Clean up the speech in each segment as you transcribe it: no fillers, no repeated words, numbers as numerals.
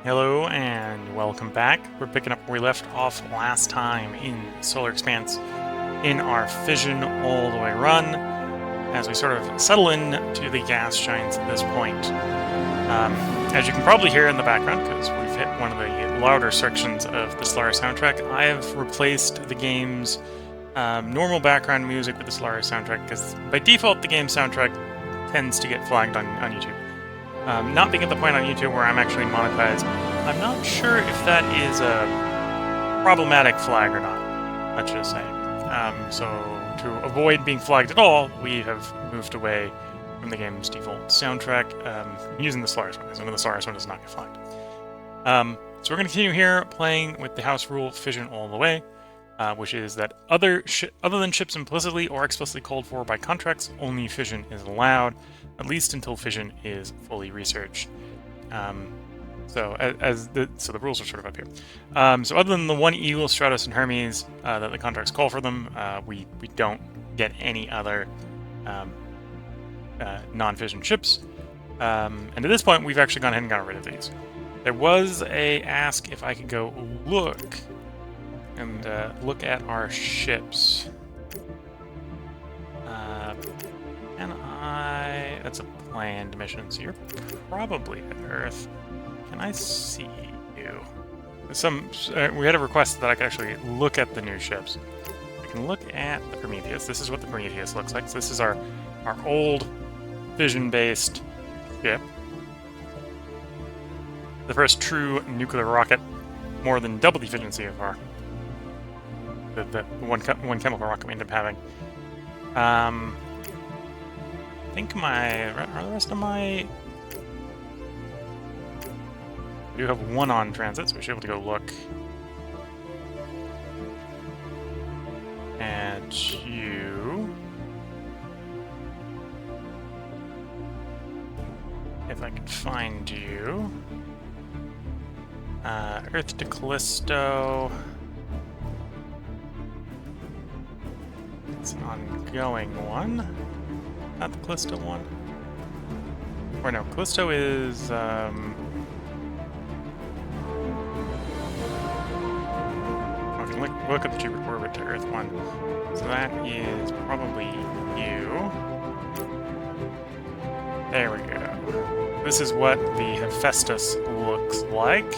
Hello and welcome back. We're picking up where we left off last time in Solar Expanse in our Fission all the way run as we sort of settle in to the gas giants at this point. As you can probably hear in the background, because we've hit one of the louder sections of the Solaris soundtrack, I have replaced the game's normal background music with the Solaris soundtrack because by default the game's soundtrack tends to get flagged on YouTube. Not being at the point on YouTube where I'm actually monetized, I'm not sure if that is a problematic flag or not, let's just say. So to avoid being flagged at all, we have moved away from the game's default soundtrack using the Solaris one, because the Solaris one does not get flagged. So we're going to continue here playing with the house rule Fission all the way, which is that other than ships implicitly or explicitly called for by contracts, only fission is allowed, at least until fission is fully researched. So the rules are sort of up here. So other than the one Eagle, Stratos, and Hermes that the contracts call for them, we don't get any other non-fission ships. And at this point, we've actually gone ahead and got rid of these. There was a ask if I could go look at our ships. That's a planned mission, so you're probably at Earth. Can I see you? We had a request that I could actually look at the new ships. We can look at the Prometheus. This is what the Prometheus looks like. So this is our old fission-based ship. The first true nuclear rocket, more than double the efficiency of our the one chemical rocket we ended up having. I think are the rest of my... We do have one on transit, so we should be able to go look at you. If I can find you. Earth to Callisto. It's an ongoing one. Not the Callisto one. Or no, Callisto is, okay, look at the Jupiter orbit to Earth one. So that is probably you. There we go. This is what the Hephaestus looks like.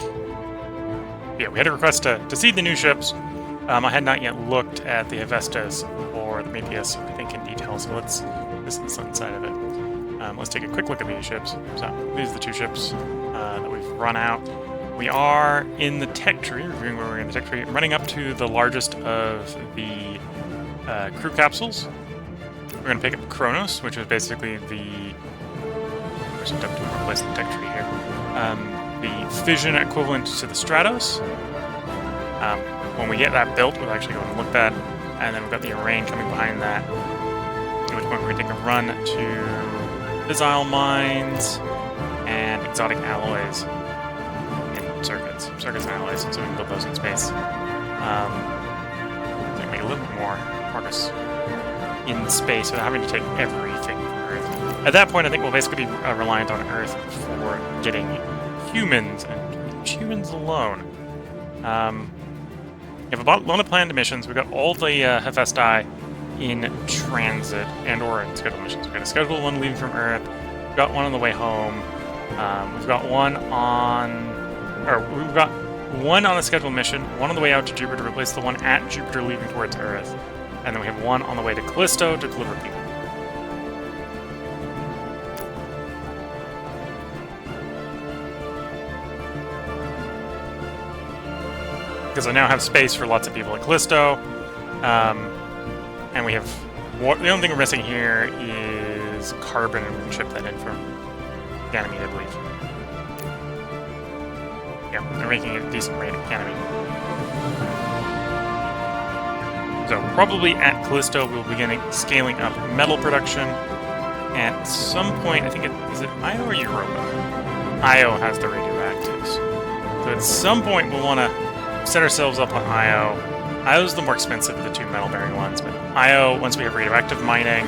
Yeah, we had a request to see the new ships. I had not yet looked at the Hephaestus or the Prometheus, I think, in detail, so this is the sun side of it. Let's take a quick look at these ships. So, these are the two ships that we've run out. We are in the tech tree, reviewing where we're in the tech tree, running up to the largest of the crew capsules. We're going to pick up Kronos, which is basically the... There's a different place in the tech tree here. The fission equivalent to the Stratos. When we get that built, we'll actually go and look at that, and then we've got the Arraign coming behind that, at which point we're going to take a run to fissile mines and exotic alloys in circuits and alloys, so we can build those in space. We can make a little bit more progress in space without having to take everything from Earth. At that point, I think we'll basically be reliant on Earth for getting humans, and humans alone. We have a lot of planned missions. We've got all the Hephaesti in transit and/or in scheduled missions. We've got a scheduled one leaving from Earth. We've got one on the way home. We've got one on a scheduled mission, one on the way out to Jupiter to replace the one at Jupiter leaving towards Earth, and then we have one on the way to Callisto to deliver people. Because I now have space for lots of people at Callisto, and we have... The only thing we're missing here is carbon, and we can ship that in from Ganymede, I believe. Yeah, they're making a decent rate at Ganymede. So probably at Callisto we'll begin scaling up metal production. At some point, I think is it Io or Europa? Io has the radioactives. So at some point we'll want to set ourselves up on Io. Io's the more expensive of the two metal-bearing ones, but Io, once we have radioactive mining,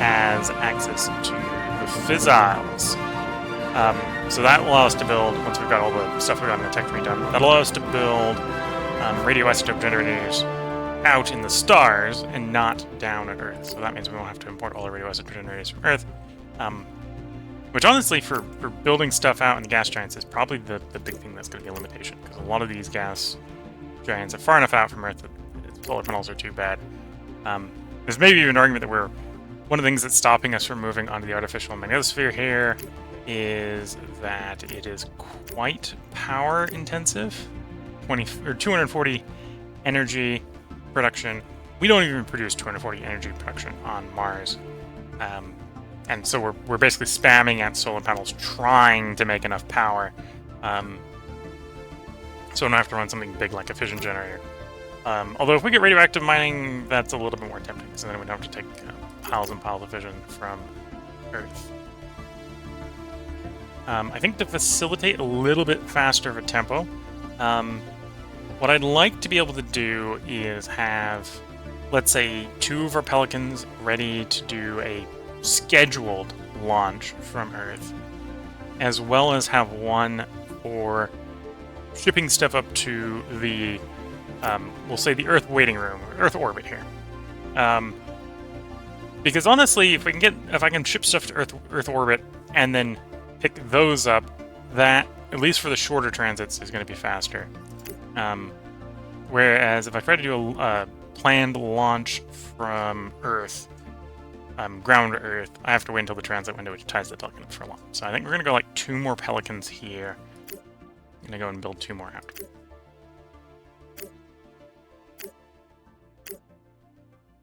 has access to the fissiles. So that will allow us to build, once we've got all the stuff we got in the tech tree done, that'll allow us to build radioisotope generators out in the stars and not down at Earth. So that means we won't have to import all the radioisotope generators from Earth. Which honestly, for building stuff out in the gas giants is probably the big thing that's going to be a limitation, because a lot of these gas giants are far enough out from Earth that solar panels are too bad. There's maybe even an argument that one of the things that's stopping us from moving onto the artificial magnetosphere here is that it is quite power intensive. 240 energy production. We don't even produce 240 energy production on Mars. And so we're basically spamming at solar panels trying to make enough power. So we don't have to run something big like a fission generator. Although if we get radioactive mining, that's a little bit more tempting, because then we don't have to take piles and piles of fission from Earth. I think to facilitate a little bit faster of a tempo, what I'd like to be able to do is have, let's say, 2 of our Pelicans ready to do a scheduled launch from Earth, as well as have one for shipping stuff up to the, we'll say the Earth waiting room, or Earth orbit here. Because honestly, if I can ship stuff to Earth orbit and then pick those up, that, at least for the shorter transits, is going to be faster. Whereas if I try to do a planned launch from Earth, ground to Earth, I have to wait until the transit window, which ties the Pelican up for long. So I think we're going to go like 2 more Pelicans here. I'm going to go and build 2 more out.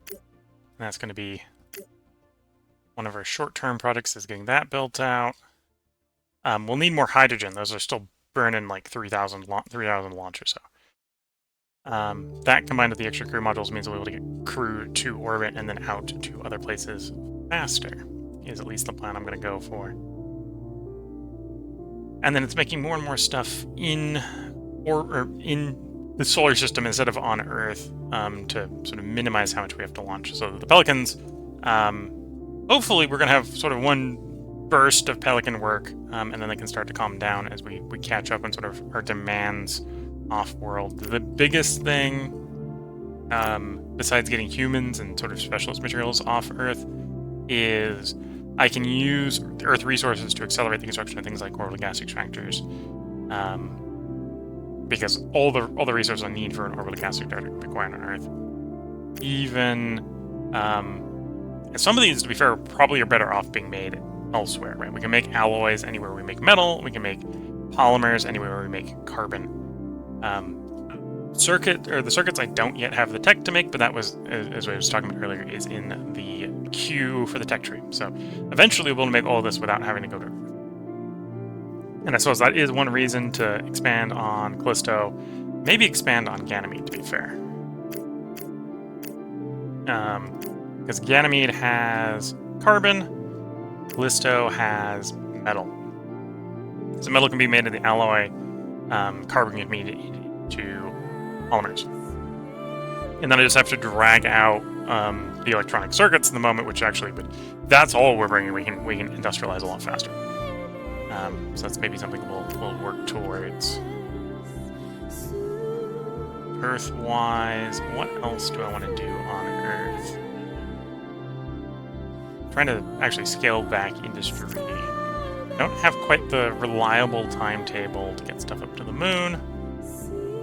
And that's going to be one of our short-term projects, is getting that built out. We'll need more hydrogen. Those are still burning like 3,000 launch or so. That combined with the extra crew modules means we'll be able to get crew to orbit and then out to other places faster, is at least the plan I'm going to go for. And then it's making more and more stuff in the solar system instead of on Earth, to sort of minimize how much we have to launch. So the Pelicans, hopefully we're going to have sort of one burst of Pelican work, and then they can start to calm down as we catch up on sort of our demands off-world. The biggest thing, besides getting humans and sort of specialist materials off Earth, is I can use Earth resources to accelerate the construction of things like orbital gas extractors, because all the resources I need for an orbital gas extractor can be acquired on Earth. Even and some of these, to be fair, probably are better off being made elsewhere, right? We can make alloys anywhere we make metal. We can make polymers anywhere we make carbon. The circuits I don't yet have the tech to make, but that was, as I was talking about earlier, is in the queue for the tech tree. So eventually we'll be able to make all of this without having to go to Earth. And I suppose that is one reason to expand on Callisto, maybe expand on Ganymede, to be fair. Because Ganymede has carbon, Callisto has metal. So metal can be made in the alloy, carbon can be made into polymers. And then I just have to drag out the electronic circuits in the moment, which actually, but that's all we're bringing. We can industrialize a lot faster. So that's maybe something we'll work towards. Earth-wise, what else do I want to do on Earth? I'm trying to actually scale back industry. I don't have quite the reliable timetable to get stuff up to the moon.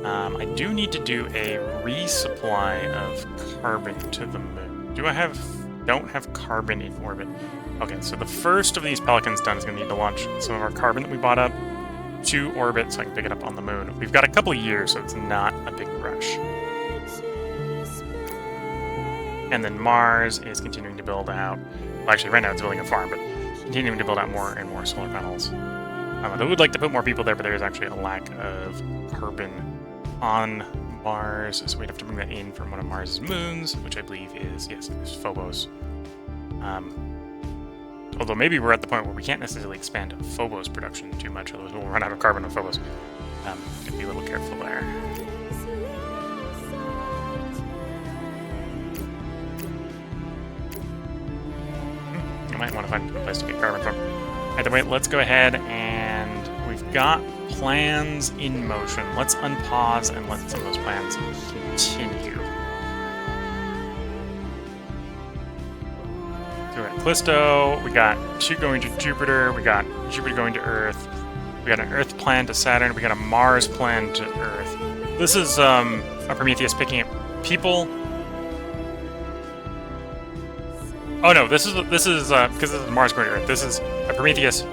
I do need to do a resupply of carbon to the moon. Don't have carbon in orbit. Okay, so the first of these Pelicans done is going to need to launch some of our carbon that we bought up to orbit so I can pick it up on the moon. We've got a couple of years, so it's not a big rush. And then Mars is continuing to build out. Well, actually, right now it's building a farm, but continuing to build out more and more solar panels. I would like to put more people there, but there is actually a lack of carbon on Mars, so we'd have to bring that in from one of Mars's moons, which I believe is, yes, it's Phobos. Although maybe we're at the point where we can't necessarily expand Phobos production too much, otherwise we'll run out of carbon on Phobos. Gotta be a little careful there. I might want to find a place to get carbon from. Either way, let's go ahead and we've got plans in motion. Let's unpause and let some of those plans continue. So we got Callisto, we got 2 going to Jupiter, we got Jupiter going to Earth, we got an Earth plan to Saturn, we got a Mars plan to Earth. This is a Prometheus picking up people. Oh no, this is because this is Mars going to Earth. This is a Prometheus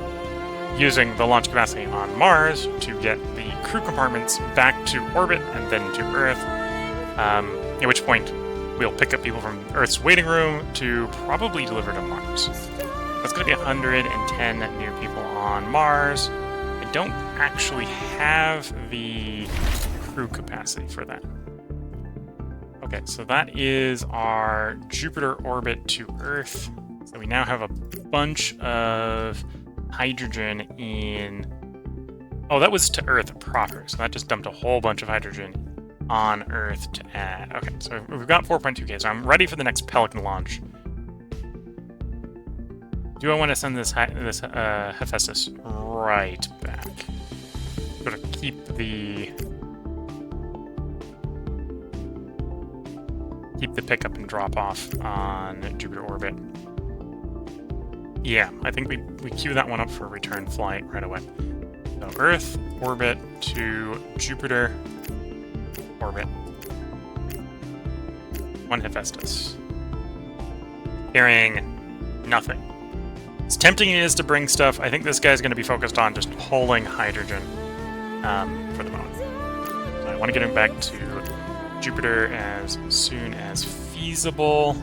using the launch capacity on Mars to get the crew compartments back to orbit and then to Earth. At which point we'll pick up people from Earth's waiting room to probably deliver to Mars. That's going to be 110 new people on Mars. I don't actually have the crew capacity for that. Okay, so that is our Jupiter orbit to Earth. So we now have a bunch of hydrogen in... Oh, that was to Earth proper, so that just dumped a whole bunch of hydrogen on Earth to add. Okay, so we've got 4.2K, so I'm ready for the next Pelican launch. Do I want to send this Hephaestus right back? Sort of keep the pickup and drop off on Jupiter orbit. Yeah, I think we queue that one up for return flight right away. So Earth orbit to Jupiter orbit. 1 Hephaestus. Carrying nothing. As tempting it is to bring stuff, I think this guy's going to be focused on just hauling hydrogen for the moment. So I want to get him back to Jupiter as soon as feasible.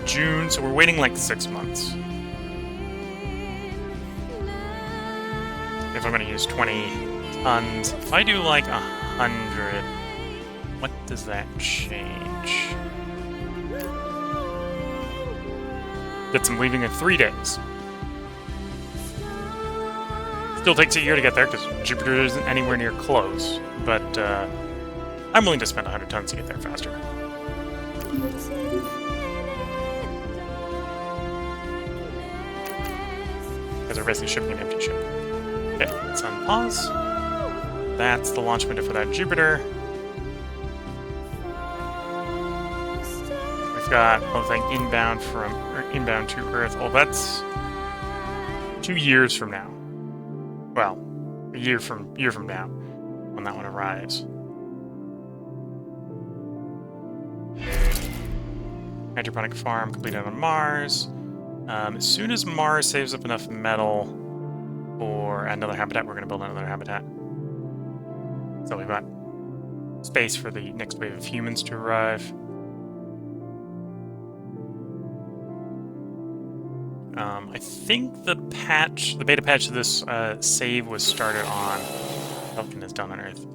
June, so we're waiting like 6 months. If I'm going to use 20 tons, if I do like 100, what does that change? Gets him leaving in 3 days. Still takes a year to get there because Jupiter isn't anywhere near close, but I'm willing to spend 100 tons to get there faster. Because we're basically shipping an empty ship. Okay, let's unpause. That's the launch window for that Jupiter. We've got one thing inbound to Earth. Oh, that's 2 years from now. Well, a year from now, when that one arrives. Hydroponic farm completed on Mars. As soon as Mars saves up enough metal for another habitat, we're going to build another habitat. So we've got space for the next wave of humans to arrive. I think the beta patch of this save was started on Pelican is done on Earth.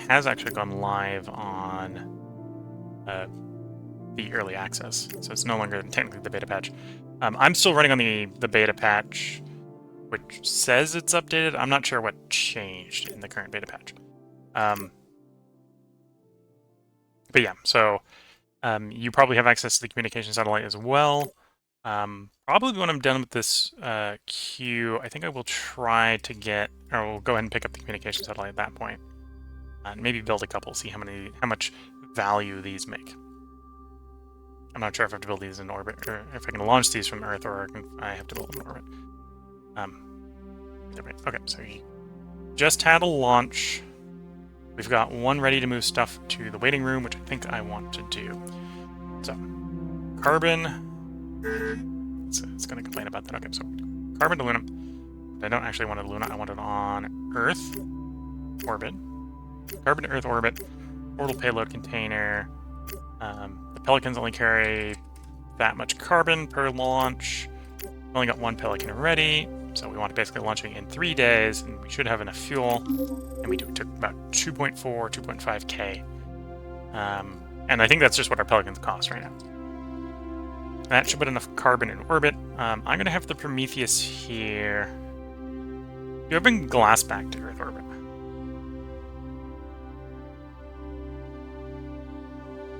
Has actually gone live on the early access, so it's no longer technically the beta patch. I'm still running on the beta patch, which says it's updated. I'm not sure what changed in the current beta patch. But yeah, so you probably have access to the communication satellite as well. Probably when I'm done with this queue, I think I will try to get, or we'll go ahead and pick up the communication satellite at that point. And maybe build a couple, see how much value these make. I'm not sure if I have to build these in orbit, or if I can launch these from Earth, or I have to build them in orbit. Okay, so we just had a launch. We've got one ready to move stuff to the waiting room, which I think I want to do. So, carbon. It's going to complain about that. Okay, so carbon to Luna. I don't actually want it to Luna. I want it on Earth orbit. Carbon to Earth orbit. Orbital payload container. The Pelicans only carry that much carbon per launch. Only got 1 Pelican ready, so we want to basically launching in 3 days, and we should have enough fuel. And we do. It took about 2.4, 2.5K. And I think that's just what our Pelicans cost right now. That should put enough carbon in orbit. I'm going to have the Prometheus here. Do I bring glass back to Earth orbit?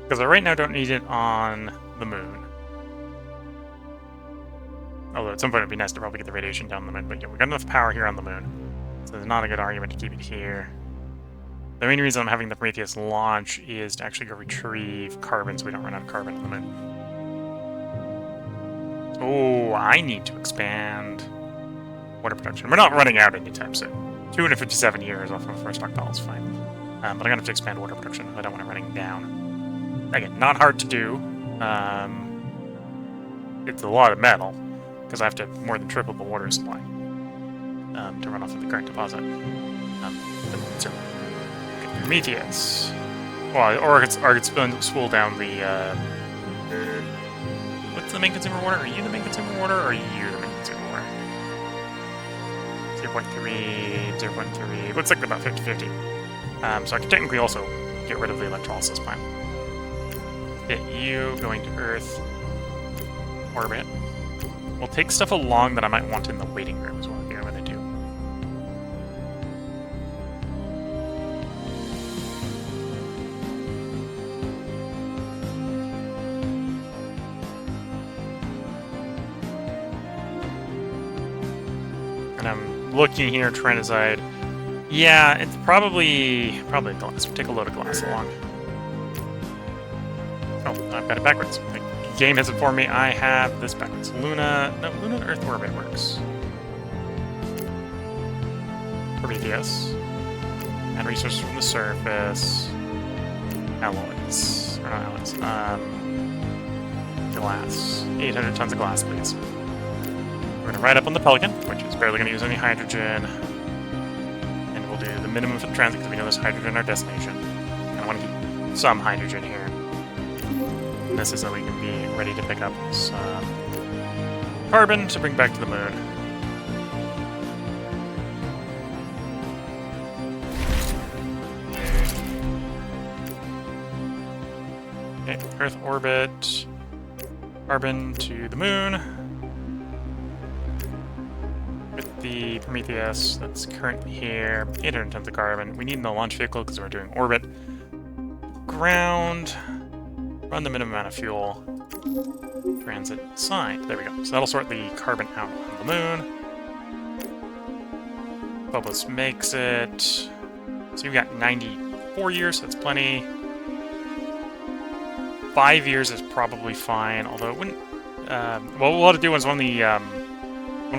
Because I right now don't need it on the moon. Although at some point it'd be nice to probably get the radiation down the moon. But yeah, we've got enough power here on the moon. So there's not a good argument to keep it here. The main reason I'm having the Prometheus launch is to actually go retrieve carbon so we don't run out of carbon on the moon. Oh, I need to expand water production. We're not running out anytime soon. 257 years off of our first stockpile is fine. But I'm going to have to expand water production. I don't want it running down. Again, not hard to do. It's a lot of metal, because I have to more than triple the water supply to run off of the current deposit. So, Prometheus. Well, or I could spool down the... what's the main consumer water? Are you the main consumer water, or are you the main consumer water? 0.3, 0.3... Looks like about 50-50. So I could technically also get rid of the electrolysis plant. Get you going to Earth. Orbit. We'll take stuff along that I might want in the waiting room as well. Here, what I do. And I'm looking here, trying to decide. Yeah, it's probably glass. We'll take a load of glass along. Oh, I've got it backwards. The game has informed me I have this backwards. Luna and Earth orbit works. Prometheus. And resources from the surface. Alloys. Or not alloys. Glass. 800 tons of glass, please. We're gonna ride up on the Pelican, which is barely gonna use any hydrogen. And we'll do the minimum for the transit because we know there's hydrogen in our destination. And I want to keep some hydrogen here. This is so we can be ready to pick up some carbon to bring back to the moon. Okay, Earth orbit, carbon to the moon. With the Prometheus that's currently here, 800 tons of carbon. We need the launch vehicle because we're doing orbit. Ground. Run the minimum amount of fuel. Transit signed. There we go. So that'll sort the carbon out on the moon. Phobos makes it. So you've got 94 years, so that's plenty. 5 years is probably fine, although it wouldn't... well, we'll have to do is when we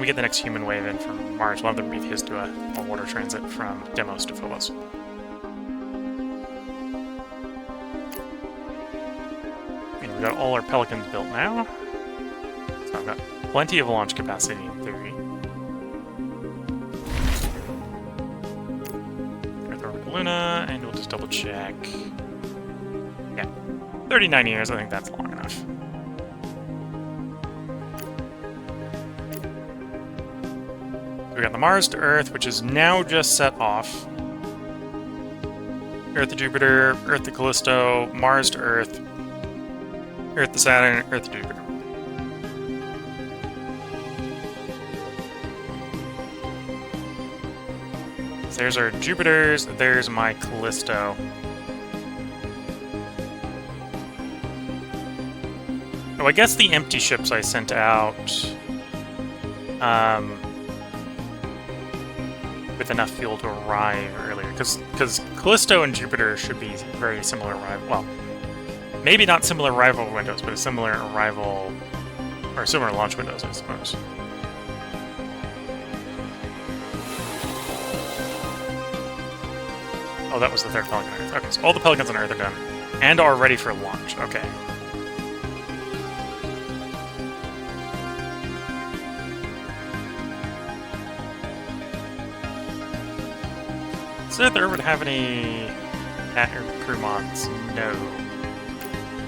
get the next human wave in from Mars, we'll have the Prometheus do a water transit from Deimos to Phobos. We've got all our Pelicans built now. So I've got plenty of launch capacity in theory. Earth orbit Luna, and we'll just double check. Yeah, 39 years, I think that's long enough. We got the Mars to Earth, which is now just set off. Earth to Jupiter, Earth to Callisto, Mars to Earth, Earth to Saturn, Earth to Jupiter. So there's our Jupiters, there's my Callisto. Oh, I guess the empty ships I sent out with enough fuel to arrive earlier, because Callisto and Jupiter should be very similar arrival. Well, maybe not similar arrival windows, but a similar arrival, or similar launch windows, I suppose. Oh, that was the third Pelican on Earth. Okay, so all the Pelicans on Earth are done, and are ready for launch. Okay. Does Earth would have any crew mods? No.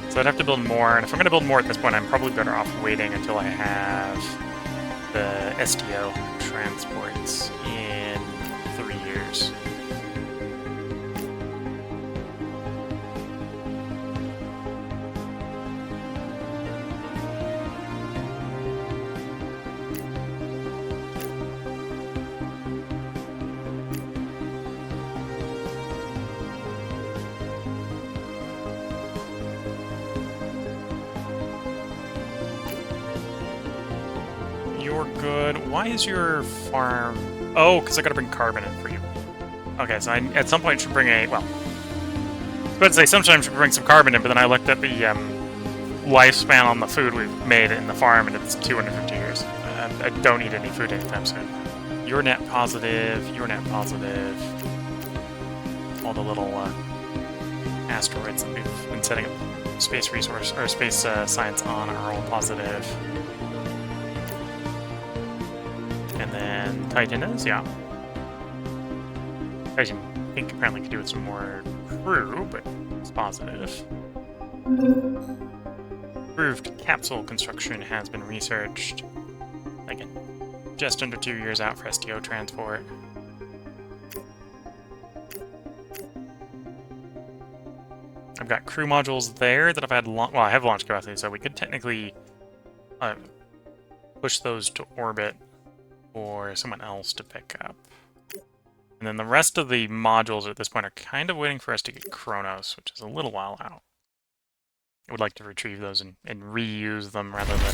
So I'd have to build more, and if I'm going to build more at this point, I'm probably better off waiting until I have the SDO transports in 3 years. you're good. Why is your farm... Oh, because I gotta bring carbon in for you. Okay, so I at some point should bring a... Well, I was about to say sometimes should bring some carbon in, but then I looked at the lifespan on the food we've made in the farm, and it's 250 years. I don't need any food anytime soon. You're net positive, you're net positive. All the little asteroids that we've been setting up space resource or space science on are all positive. And then Titan is, yeah. Titan, I think apparently could do with some more crew, but it's positive. Approved capsule construction has been researched. Again, just under 2 years out for STO transport. I've got crew modules there that I've had well, I have launch capacity, so we could technically push those to orbit for someone else to pick up. And then the rest of the modules at this point are kind of waiting for us to get Kronos, which is a little while out. I would like to retrieve those and reuse them rather than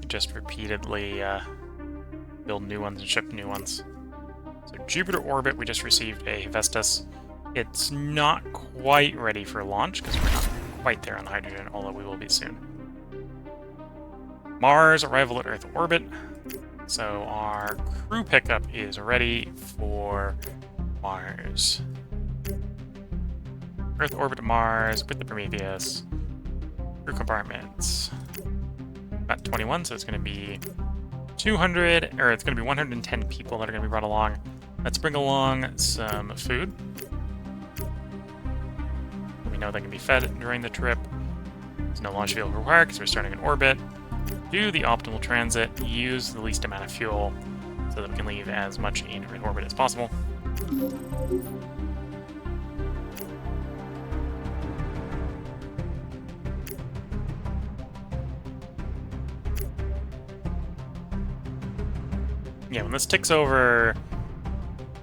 just repeatedly build new ones and ship new ones. So Jupiter orbit, we just received a Hephaestus. It's not quite ready for launch because we're not quite there on the hydrogen, although we will be soon. Mars, arrival at Earth orbit. So our crew pickup is ready for Mars. Earth orbit to Mars with the Prometheus. Crew compartments. About 21, so it's going to be 200, or it's going to be 110 people that are going to be brought along. Let's bring along some food. We know they can be fed during the trip. There's no launch vehicle required because we're starting in orbit. Do the optimal transit, use the least amount of fuel so that we can leave as much in orbit as possible. Yeah, when this ticks over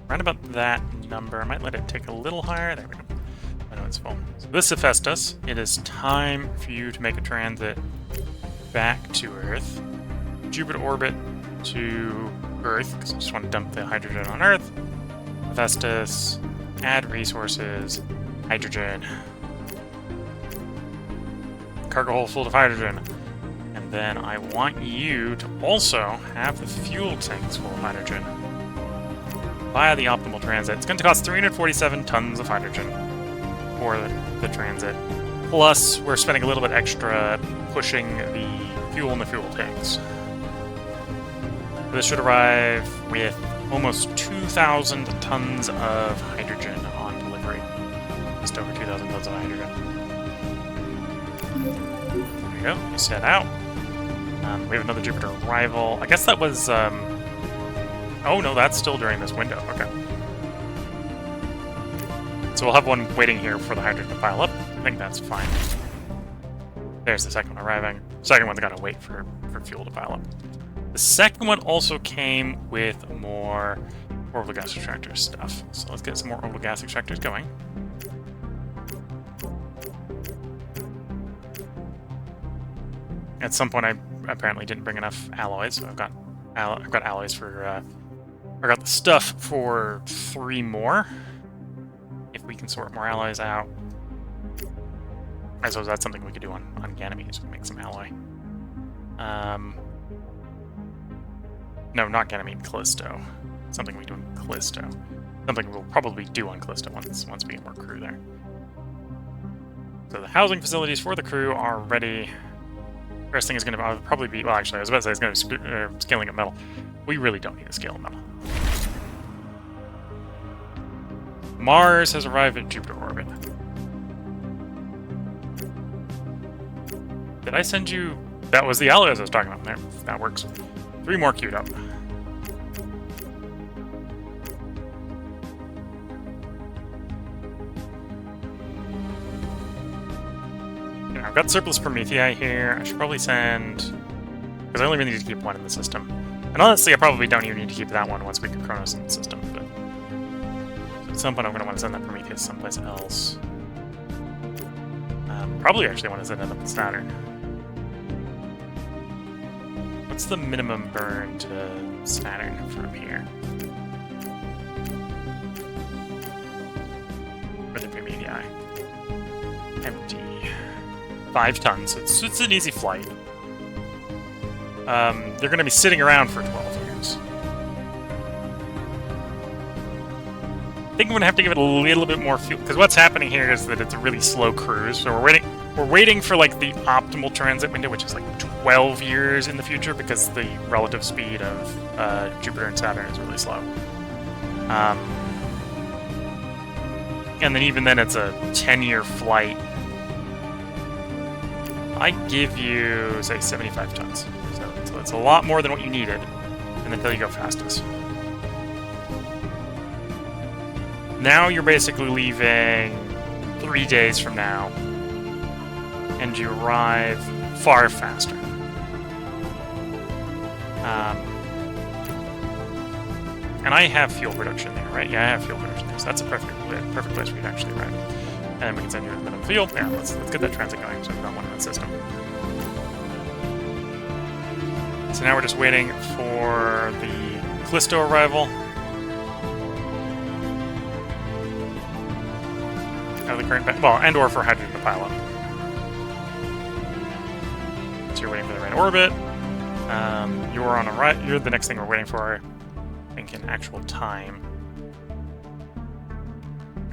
around about that number, I might let it tick a little higher. There we go. I know it's full. So this Hephaestus, it is time for you to make a transit back to Earth. Jupiter orbit to Earth, because I just want to dump the hydrogen on Earth. Hephaestus, add resources, hydrogen. Cargo hold full of hydrogen. And then I want you to also have the fuel tanks full of hydrogen. Via the optimal transit. It's going to cost 347 tons of hydrogen for the transit. Plus, we're spending a little bit extra pushing the fuel in the fuel tanks. This should arrive with almost 2,000 tons of hydrogen on delivery. Just over 2,000 tons of hydrogen. There we go. We set out. We have another Jupiter arrival. I guess that was... Oh, no, that's still during this window. Okay. So we'll have one waiting here for the hydrogen to pile up. I think that's fine. There's the second one arriving. The second one's got to wait for fuel to pile up. The second one also came with more orbital gas extractor stuff. So let's get some more orbital gas extractors going. At some point, I apparently didn't bring enough alloys, so I've got alloys for... I got the stuff for 3 more. If we can sort more alloys out. I suppose that's something we could do on Ganymede, so we can make some alloy. No, not Ganymede, Callisto. Something we do in Callisto. Something we'll probably do on Callisto once we get more crew there. So the housing facilities for the crew are ready. First thing is going to probably be... Well, actually, I was about to say it's going to be scaling up metal. We really don't need to scale metal. Mars has arrived at Jupiter orbit. Did I send you... That was the alloys I was talking about. There, that works. 3 more queued up. I've got surplus Promethei here. I should probably send... Because I only really need to keep 1 in the system. And honestly, I probably don't even need to keep that one once we get Kronos in the system. But at some point, I'm going to want to send that Prometheus someplace else. Probably actually want to send it up to Saturn. What's the minimum burn to Saturn from here? For the BMEDI. Empty. 5 tons. It's an easy flight. They're going to be sitting around for 12 years. I think I'm going to have to give it a little bit more fuel, because what's happening here is that it's a really slow cruise, so we're waiting for, like, the optimal transit window, which is, like, 12 years in the future, because the relative speed of Jupiter and Saturn is really slow. And then even then, it's a 10-year flight. I give you, say, 75 tons. So it's a lot more than what you needed, and until you go fastest. Now you're basically leaving 3 days from now, and you arrive far faster. And I have fuel production there, right? Yeah, I have fuel production there, so that's a perfect place for you to actually arrive. And then we can send you to the minimum fuel. Yeah, let's get that transit going so we don't want that system. So now we're just waiting for the Callisto arrival. Out of the current, well, and or for hydrogen to pile up. So you're waiting for the right orbit. You're on a right. You're the next thing we're waiting for. I think in actual time.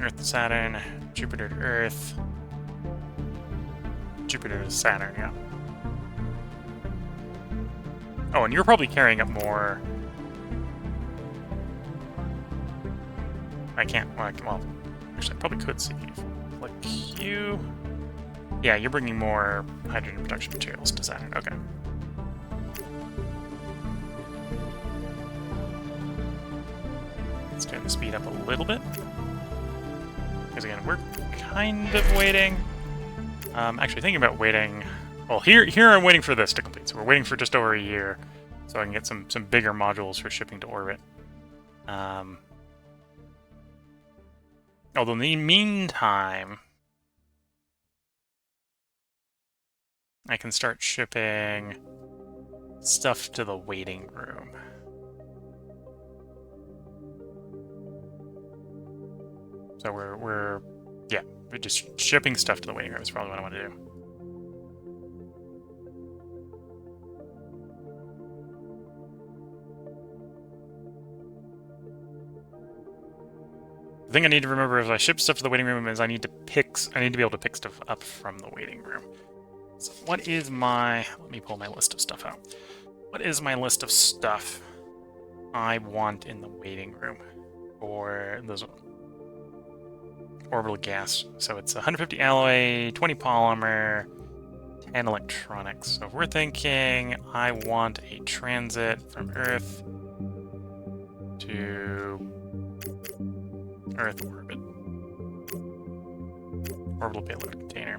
Earth to Saturn, Jupiter to Earth, Jupiter to Saturn. Yeah. Oh, and you're probably carrying up more. I can't. Well, actually, I probably could see. Like you. Yeah, you're bringing more hydrogen production materials to Saturn. Okay. Let's turn the speed up a little bit. Because again, we're kind of waiting. Actually, thinking about waiting. Well, here I'm waiting for this to complete. So we're waiting for just over a year, so I can get some bigger modules for shipping to orbit. Although in the meantime, I can start shipping stuff to the waiting room. So we're just shipping stuff to the waiting room is probably what I want to do. The thing I need to remember if I ship stuff to the waiting room is I need to be able to pick stuff up from the waiting room. So what is my... Let me pull my list of stuff out. What is my list of stuff I want in the waiting room for those orbital gas? So it's 150 alloy, 20 polymer, 10 electronics. So if we're thinking I want a transit from Earth to Earth orbit. Orbital payload container.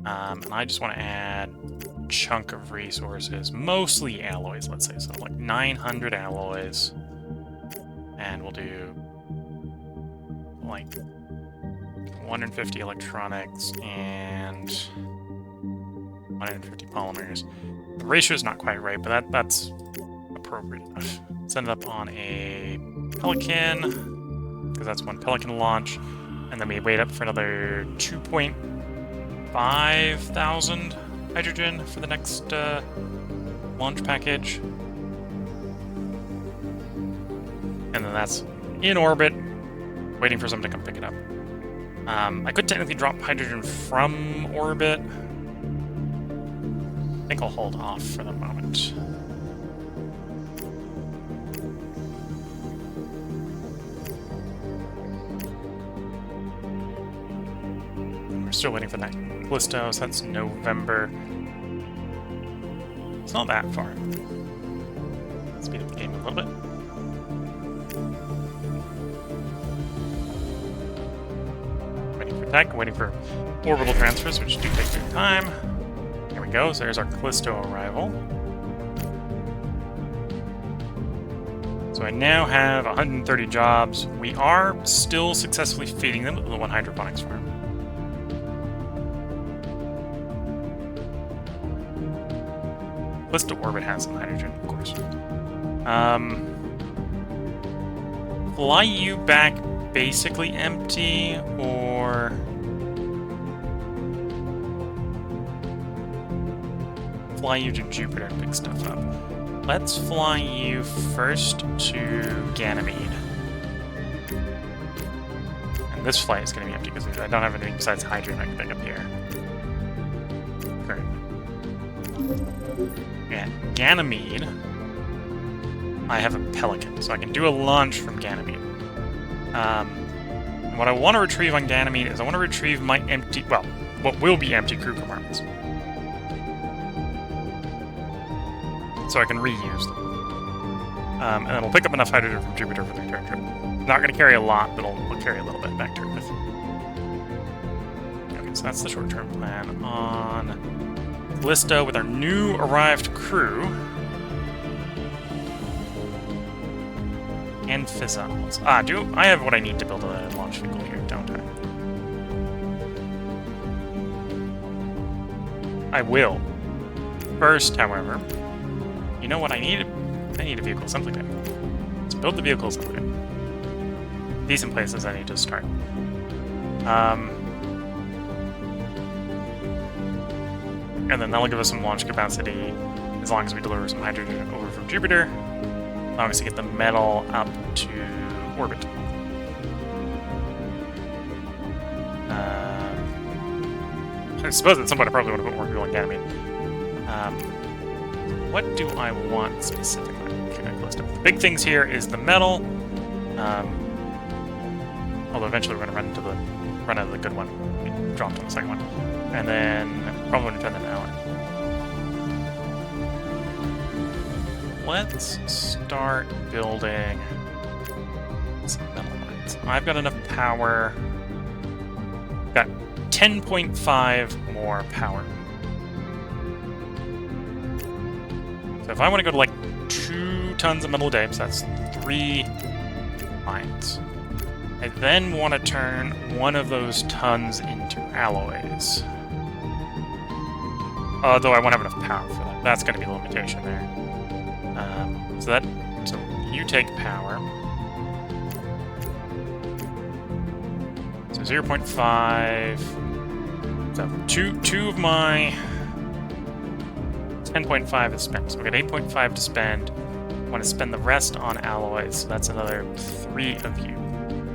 And I just want to add a chunk of resources, mostly alloys, let's say. So like 900 alloys. And we'll do like 150 electronics and 150 polymers. The ratio is not quite right, but that's appropriate enough. Send it up on a Pelican, because that's one Pelican launch, and then we wait up for another 2.5 thousand hydrogen for the next launch package. And then that's in orbit, waiting for someone to come pick it up. I could technically drop hydrogen from orbit. I think I'll hold off for the moment. We're still waiting for that Callisto, so that's November. It's not that far. Speed up the game a little bit. Waiting for tech, waiting for orbital transfers, which do take their time. There we go, so there's our Callisto arrival. So I now have 130 jobs. We are still successfully feeding them with the one hydroponics farm. Callisto orbit has some hydrogen, of course. Fly you back basically empty, or... fly you to Jupiter and pick stuff up. Let's fly you first to Ganymede. And this flight is going to be empty because I don't have anything besides hydrogen I can pick up here. Great. Yeah, Ganymede. I have a Pelican, so I can do a launch from Ganymede. And what I want to retrieve on Ganymede is I want to retrieve my empty, well, what will be empty crew compartments. So I can reuse them. And then we'll pick up enough hydrogen from Jupiter for the return trip. Not going to carry a lot, but we'll carry a little bit back to Earth. Okay, so that's the short-term plan. On Callisto with our new arrived crew. And fizzles. I have what I need to build a launch vehicle here, don't I? I will. First, however, you know what I need? I need a vehicle assembly bay. Let's build the vehicle assembly bay. Decent places I need to start. And then that'll give us some launch capacity as long as we deliver some hydrogen over from Jupiter. Allowing us to get the metal up to orbit. I suppose at some point I probably want to put more fuel in Ganymede. What do I want specifically? The big things here is the metal. Although eventually we're going to run out of the good one. We dropped on the second one. And then probably want to turn that out. Let's start building some metal mines. I've got enough power. Got 10.5 more power. So if I want to go to like 2 tons of metal a day, so that's 3 mines. I then want to turn one of those tons into alloys. Although I won't have enough power for that. That's going to be the limitation there. So you take power. So 0.5. So two of my 10.5 is spent. So we got 8.5 to spend. I want to spend the rest on alloys. So that's another 3 of you.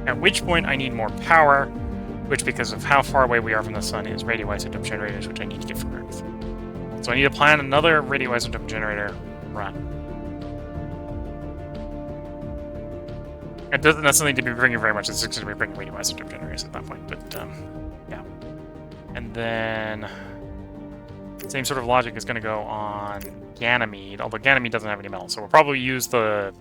At which point I need more power, which because of how far away we are from the sun is radioisotope generators, which I need to get from Earth. So I need to plan another radioisotope generator run. It doesn't necessarily need to be bringing very much. It's just going to be bringing radioisotope generators at that point. But yeah. And then same sort of logic is going to go on Ganymede, although Ganymede doesn't have any metal, so we'll probably use the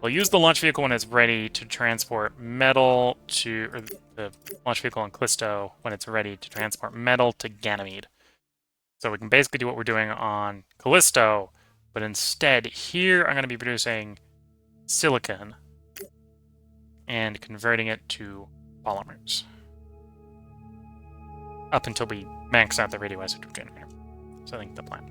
launch vehicle when it's ready to transport metal to, or the launch vehicle on Callisto when it's ready to transport metal to Ganymede. So we can basically do what we're doing on Callisto, but instead here I'm going to be producing silicon and converting it to polymers up until we max out the radioisotope generator. So I think the plan.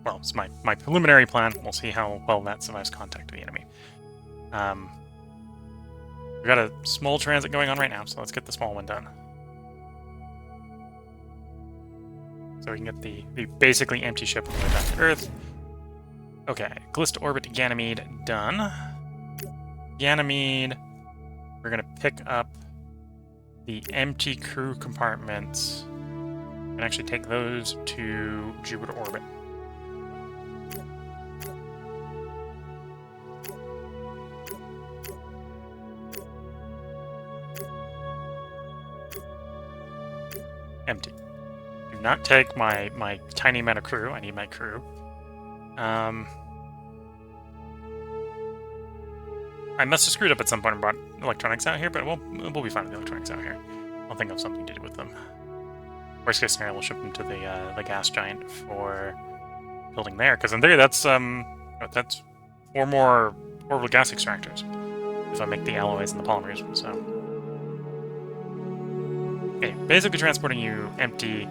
Well, it's my preliminary plan. We'll see how well that survives contact with the enemy. We've got a small transit going on right now, so let's get the small one done. So we can get the basically empty ship on the way back to Earth. Okay, Callisto orbit to Ganymede, done. Ganymede, we're going to pick up the empty crew compartments and actually take those to Jupiter orbit. Empty. Do not take my tiny amount of crew. I need my crew. I must have screwed up at some point and brought electronics out here, but we'll be fine with the electronics out here. I'll think of something to do with them. Worst case scenario, we'll ship them to the gas giant for building there, because in theory that's 4 more orbital gas extractors if I make the alloys and the polymers. So basically transporting you empty.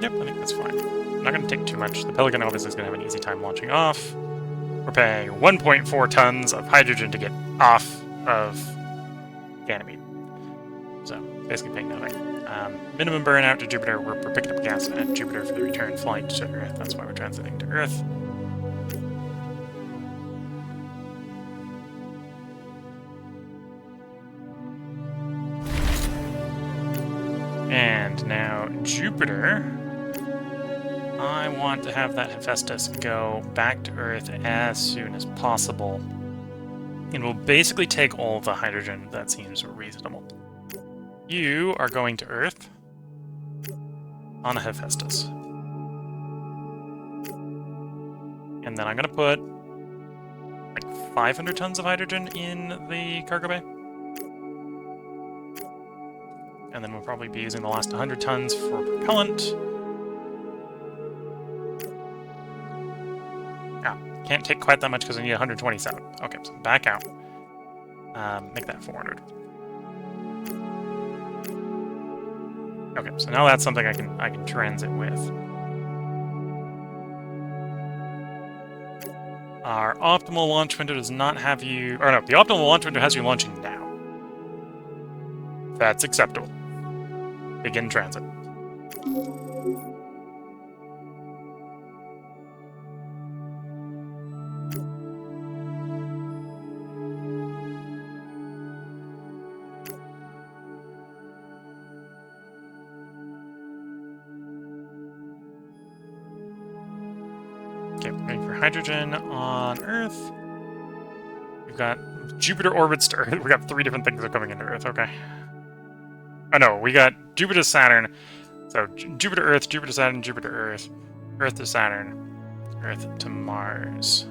Yep, I think that's fine. I'm not going to take too much. The Pelican obviously is going to have an easy time launching off. We're paying 1.4 tons of hydrogen to get off of Ganymede. So, basically paying nothing. Minimum burnout to Jupiter. We're picking up gas at Jupiter for the return flight to Earth. That's why we're transiting to Earth. And now Jupiter. I want to have that Hephaestus go back to Earth as soon as possible. And we'll basically take all of the hydrogen that seems reasonable. You are going to Earth on a Hephaestus. And then I'm going to put like 500 tons of hydrogen in the cargo bay. And then we'll probably be using the last 100 tons for propellant. Can't take quite that much because I need 127. Okay, so back out. Make that 400. Okay, so now that's something I can transit with. Our optimal launch window does not have you... Or no, the optimal launch window has you launching now. That's acceptable. Begin transit. Okay, we're going for hydrogen on Earth. We've got Jupiter orbits to Earth. We got 3 different things that are coming into Earth, okay. Oh no, we got Jupiter, Saturn. So Jupiter, Earth, Jupiter, Saturn, Jupiter, Earth. Earth to Saturn. Earth to Mars.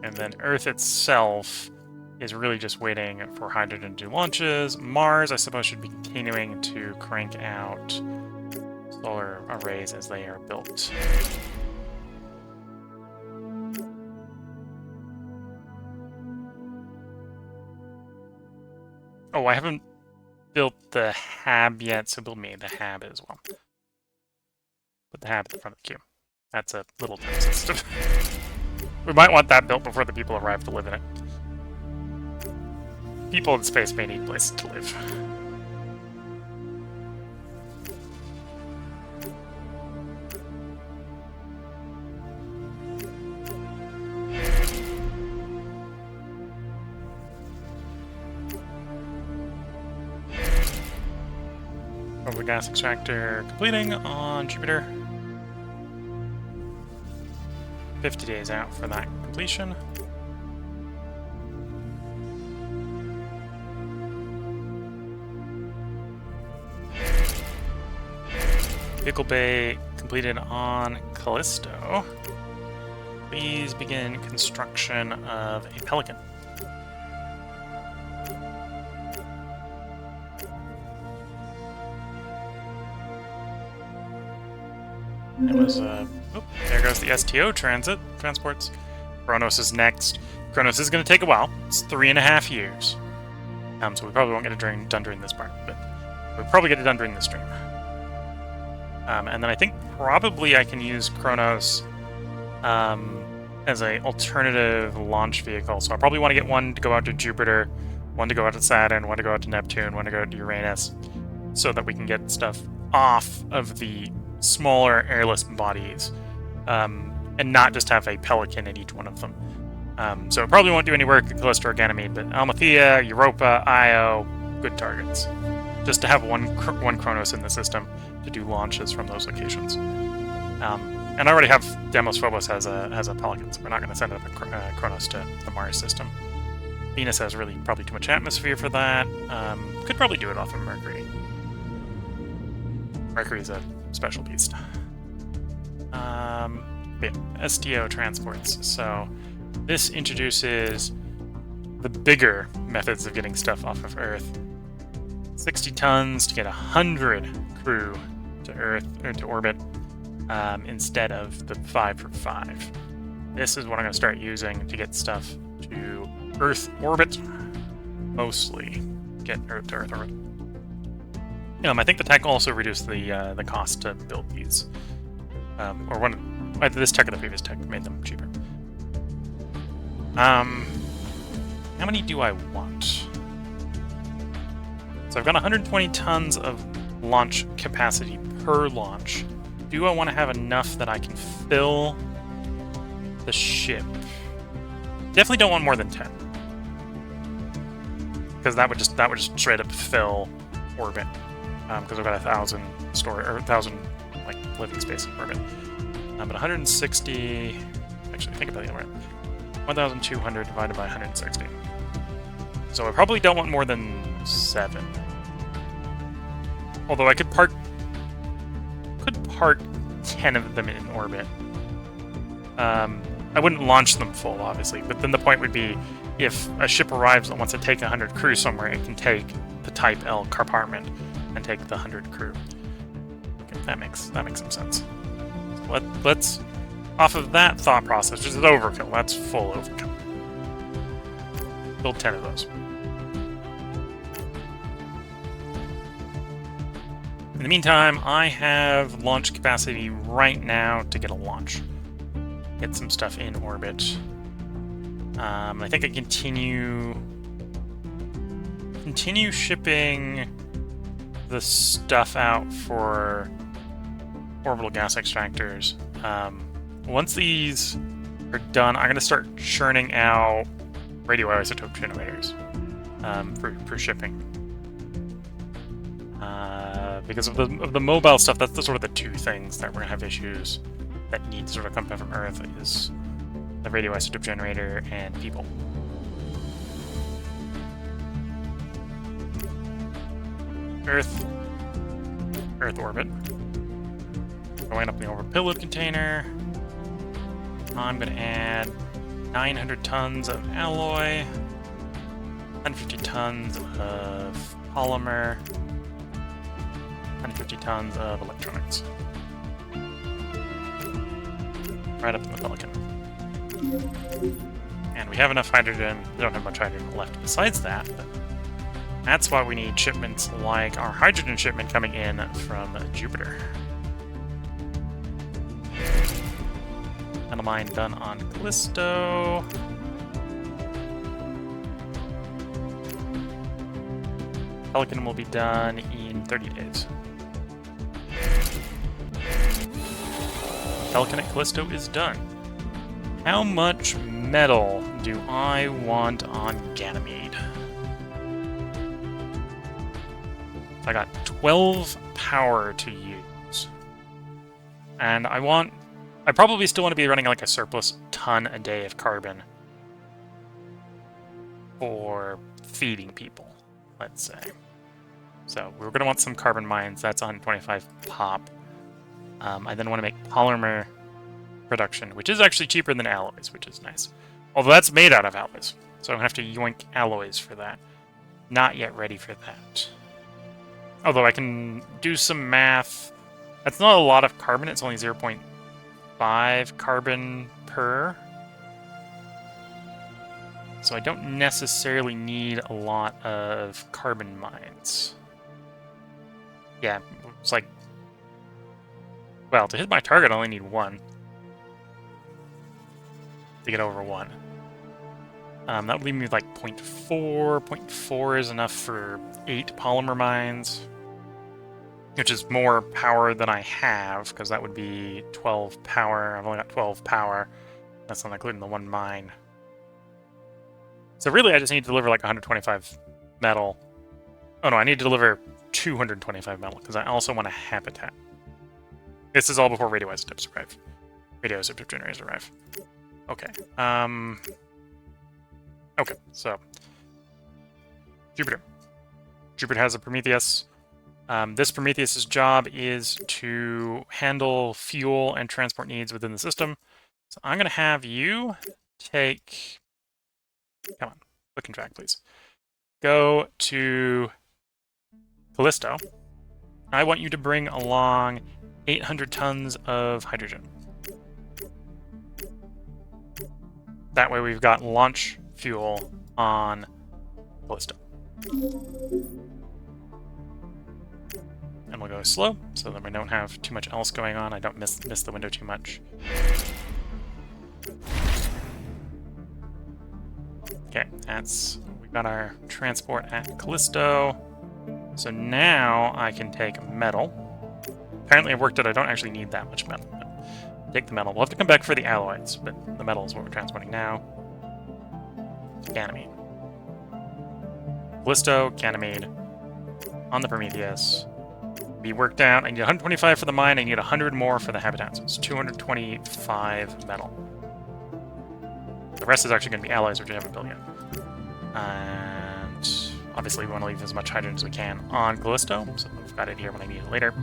And then Earth itself is really just waiting for hydrogen to do launches. Mars, I suppose, should be continuing to crank out solar arrays as they are built. Oh, I haven't built the hab yet, so build me the hab as well. Put the hab in front of the queue. That's a little time sensitive. We might want that built before the people arrive to live in it. People in space may need places to live. The gas extractor completing on Jupiter. 50 days out for that completion. Vehicle bay completed on Callisto. Please begin construction of a Pelican. It was, there goes the STO transports. Kronos is next. Kronos is going to take a while. It's 3.5 years. So we probably won't get it done during this part, but we'll probably get it done during the stream. And then I think probably I can use Kronos as an alternative launch vehicle. So I probably want to get one to go out to Jupiter, one to go out to Saturn, one to go out to Neptune, one to go out to Uranus, so that we can get stuff off of the smaller airless bodies, and not just have a Pelican in each one of them. So it probably won't do any work at Callisto or Ganymede, but Almathea, Europa, Io, good targets. Just to have one Kronos in the system to do launches from those locations. And I already have Deimos Phobos has a Pelican, so we're not going to send up a Kronos to the Mars system. Venus has really probably too much atmosphere for that. Could probably do it off of Mercury. Mercury's a special beast. STO transports. So this introduces the bigger methods of getting stuff off of Earth. 60 tons to get 100 crew to Earth or to orbit, instead of the 5 for 5. This is what I'm going to start using to get stuff to Earth orbit. Mostly get Earth to Earth orbit. I think the tech also reduced the cost to build these. Or either this tech or the previous tech made them cheaper. How many do I want? So I've got 120 tons of launch capacity per launch. Do I want to have enough that I can fill the ship? Definitely don't want more than 10. Because that would just straight up fill orbit. Because I've got 1,000 like living space in orbit. But 160. Actually, think about the other way. 1,200 divided by 160. So I probably don't want more than 7. Although I could park 10 of them in orbit. I wouldn't launch them full, obviously, but then the point would be if a ship arrives that wants to take 100 crew somewhere, it can take the Type L compartment and take the 100 crew. Okay, that makes some sense. So let's off of that thought process, which is overkill. That's full overkill. Build 10 of those. In the meantime, I have launch capacity right now to get a launch. Get some stuff in orbit. I think I continue shipping the stuff out for orbital gas extractors. Once these are done, I'm going to start churning out radioisotope generators for shipping. Because of the mobile stuff, that's the sort of the two things that we're going to have issues that need to sort of come down from Earth is the radioisotope generator and people. Earth orbit. Going up the orbital payload container. I'm going to add 900 tons of alloy, 150 tons of polymer, 150 tons of electronics. Right up in the Pelican. And we have enough hydrogen. We don't have much hydrogen left besides that, but that's why we need shipments like our hydrogen shipment coming in from Jupiter. Mine done on Callisto. Pelican will be done in 30 days. Pelican at Callisto is done. How much metal do I want on Ganymede? I got 12 power to use. And I probably still want to be running like a surplus ton a day of carbon for feeding people, let's say. So we're going to want some carbon mines. That's 125 pop. I then want to make polymer production, which is actually cheaper than alloys, which is nice. Although that's made out of alloys, so I'm going to have to yoink alloys for that. Not yet ready for that. Although I can do some math. That's not a lot of carbon. It's only 0.5 carbon per. So I don't necessarily need a lot of carbon mines. Yeah, it's like... Well, to hit my target, I only need 1. To get over 1. That would leave me with like 0.4. 0.4 is enough for 8 polymer mines. Which is more power than I have, because that would be 12 power. I've only got 12 power. That's not including the 1 mine. So really, I just need to deliver like 125 metal. Oh no, I need to deliver 225 metal, because I also want a habitat. This is all before radioisotopes arrive. Radioisotope generators arrive. Okay. Okay, so... Jupiter. Jupiter has a Prometheus. This Prometheus's job is to handle fuel and transport needs within the system. So I'm going to have you take... Come on, click and drag, please. Go to Callisto. I want you to bring along 800 tons of hydrogen. That way we've got launch fuel on Callisto. And we'll go slow, so that we don't have too much else going on. I don't miss the window too much. Okay, we've got our transport at Callisto. So now I can take metal. Apparently it worked out I don't actually need that much metal. Take the metal. We'll have to come back for the alloys, but the metal is what we're transporting now. Ganymede. Callisto, Ganymede, on the Prometheus. Be worked out. I need 125 for the mine, I need 100 more for the habitat, so it's 225 metal. The rest is actually going to be alloys, which I haven't built yet. And obviously we want to leave as much hydrogen as we can on Callisto, so I've got it here when I need it later.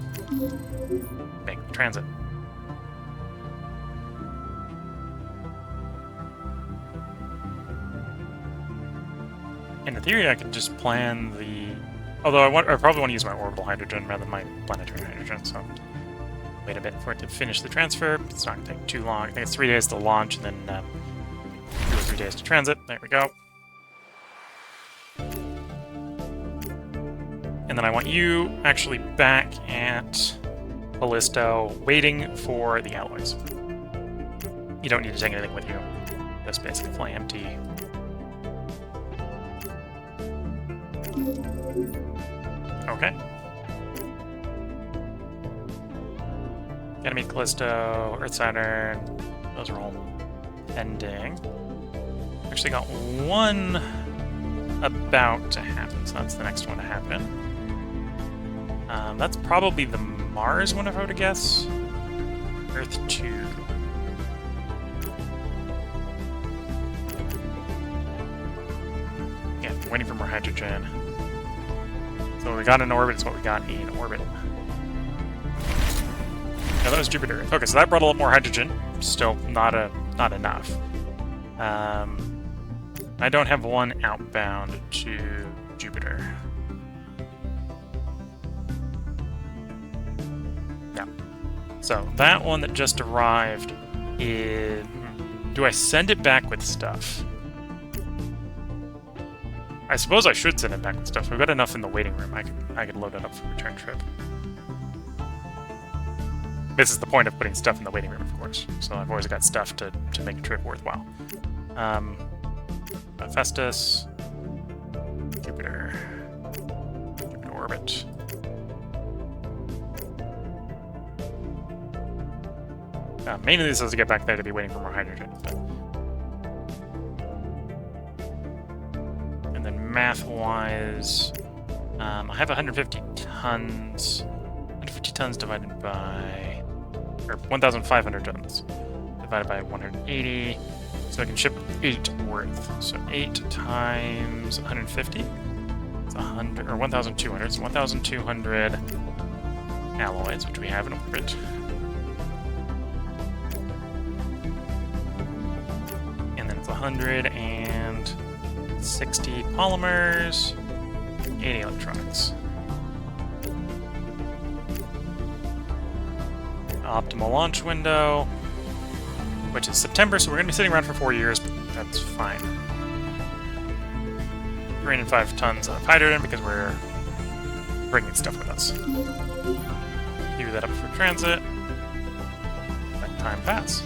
Make the transit. In theory, I could just plan the... Although I probably want to use my orbital hydrogen rather than my planetary hydrogen, so wait a bit for it to finish the transfer. It's not going to take too long. I think it's 3 days to launch and then 2 or 3 days to transit. There we go. And then I want you actually back at Callisto, waiting for the alloys. You don't need to take anything with you. Just basically fly empty. Okay. Ganymede, Callisto, Earth, Saturn. Those are all ending. Actually got one about to happen, so that's the next one to happen. That's probably the Mars one, if I were to guess. Earth 2. Yeah, waiting for more hydrogen. So what we got in orbit is what we got in orbit. No, that was Jupiter. Okay, so that brought a lot more hydrogen. Still not enough. I don't have one outbound to Jupiter. Yeah. So that one that just arrived is... Do I send it back with stuff? I suppose I should send it back with stuff. We've got enough in the waiting room. I could load it up for a return trip. This is the point of putting stuff in the waiting room, of course. So I've always got stuff to make a trip worthwhile. Hephaestus, Jupiter orbit. Mainly this is to get back there to be waiting for more hydrogen. But... And then math-wise, I have 150 tons. 150 tons divided by... Or 1,500 tons divided by 180. So I can ship 8 worth. So 8 times 150. It's 100, or 1,200. So 1,200 alloys, which we have in orbit. And then it's 160 polymers, 80 electronics. Optimal launch window, which is September, so we're going to be sitting around for 4 years, but that's fine. 305 tons of hydrogen because we're bringing stuff with us. Queue that up for transit. Let time pass.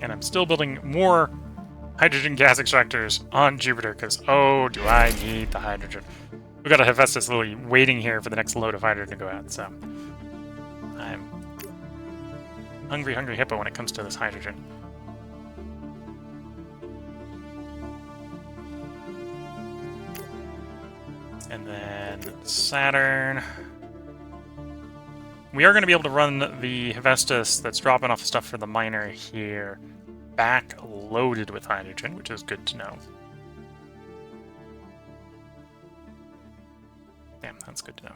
And I'm still building more hydrogen gas extractors on Jupiter, because, oh, do I need the hydrogen. We've got a Hephaestus literally waiting here for the next load of hydrogen to go out, so... I'm hungry, hungry hippo when it comes to this hydrogen. And then Saturn... We are going to be able to run the Hephaestus that's dropping off the stuff for the miner here back loaded with hydrogen, which is good to know. Damn, that's good to know.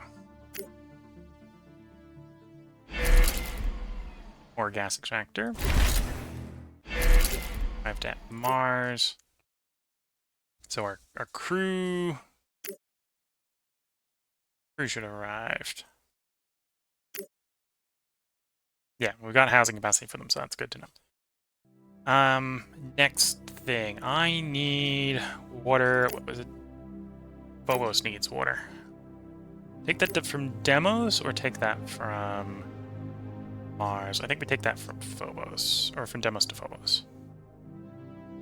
More gas extractor. Arrived at Mars. So our crew should have arrived. Yeah, we've got housing capacity for them, so that's good to know. Next thing. I need water. What was it? Phobos needs water. Take that from Demos or take that from Mars? I think we take that from Phobos. Or from Demos to Phobos.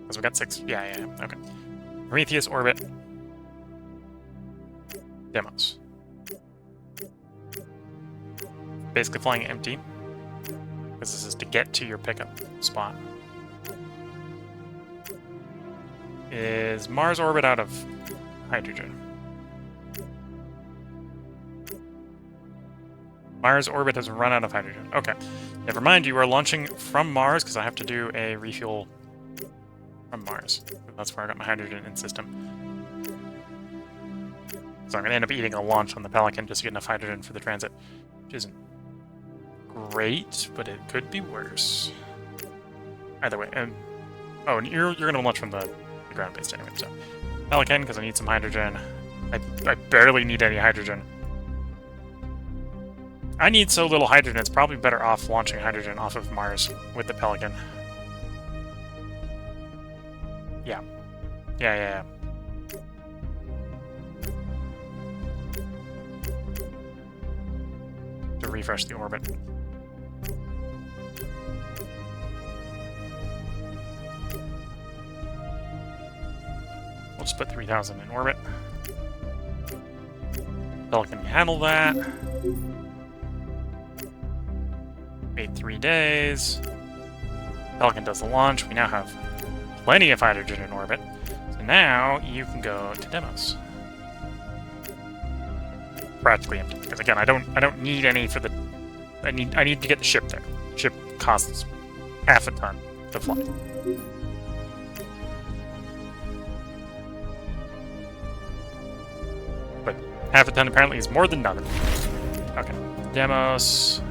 Because we got 6. Yeah. Okay. Prometheus orbit. Demos. Basically flying empty. Because this is to get to your pickup spot. Is Mars orbit out of hydrogen? Mars orbit has run out of hydrogen. Okay. Never mind, you are launching from Mars because I have to do a refuel from Mars. That's where I got my hydrogen in system. So I'm going to end up eating a launch on the Pelican just to get enough hydrogen for the transit, which isn't great, but it could be worse. Either way. Oh, and you're going to launch from the ground-based anyway, so. Pelican, because I need some hydrogen. I barely need any hydrogen. I need so little hydrogen, it's probably better off launching hydrogen off of Mars with the Pelican. Yeah. To refresh the orbit. We'll just put 3,000 in orbit. Pelican can handle that. Wait 3 days. Pelican does the launch. We now have plenty of hydrogen in orbit. So now you can go to Demos. Practically empty. Because again, I don't need any for the. I need to get the ship there. The ship costs half a ton to fly. But half a ton apparently is more than nothing. Okay. Demos.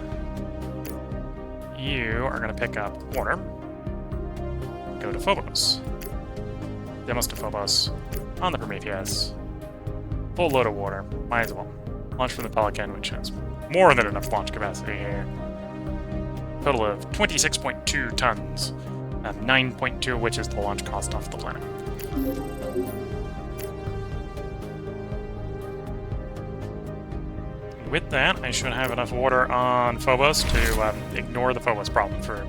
You are going to pick up water. Go to Phobos. Demos to Phobos. On the Prometheus. Full load of water. Might as well. Launch from the Pelican, which has more than enough launch capacity here. Total of 26.2 tons. 9.2 of which is the launch cost off the planet. With that, I should have enough water on Phobos to ignore the Phobos problem for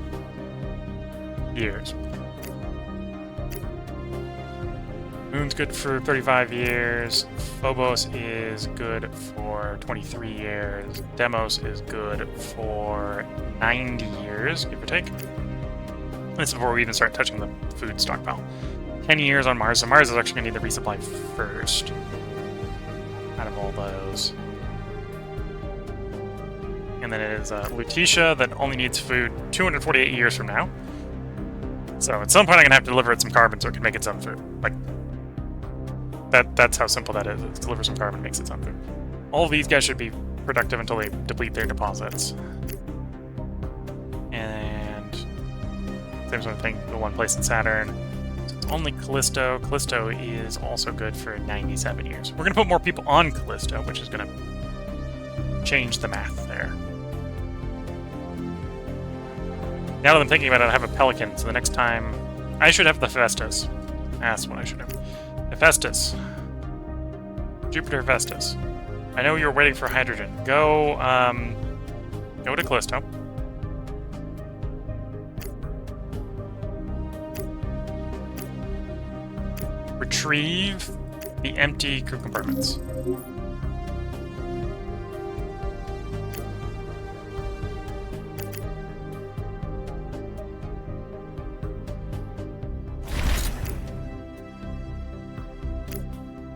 years. Moon's good for 35 years. Phobos is good for 23 years. Demos is good for 90 years, give or take. This is before we even start touching the food stockpile. 10 years on Mars, so Mars is actually going to need the resupply first. Out of all those. And then it is Lutetia that only needs food 248 years from now. So at some point I'm going to have to deliver it some carbon so it can make its own food. Like, that's how simple that is. It's deliver some carbon, makes its own food. All of these guys should be productive until they deplete their deposits. And same sort of thing, the one place in Saturn. So it's only Callisto. Callisto is also good for 97 years. We're going to put more people on Callisto, which is going to change the math there. Now that I'm thinking about it, I have a Pelican, so the next time... I should have the Hephaestus. That's what I should have. Hephaestus. Jupiter Hephaestus. I know you're waiting for hydrogen. Go to Callisto. Retrieve the empty crew compartments.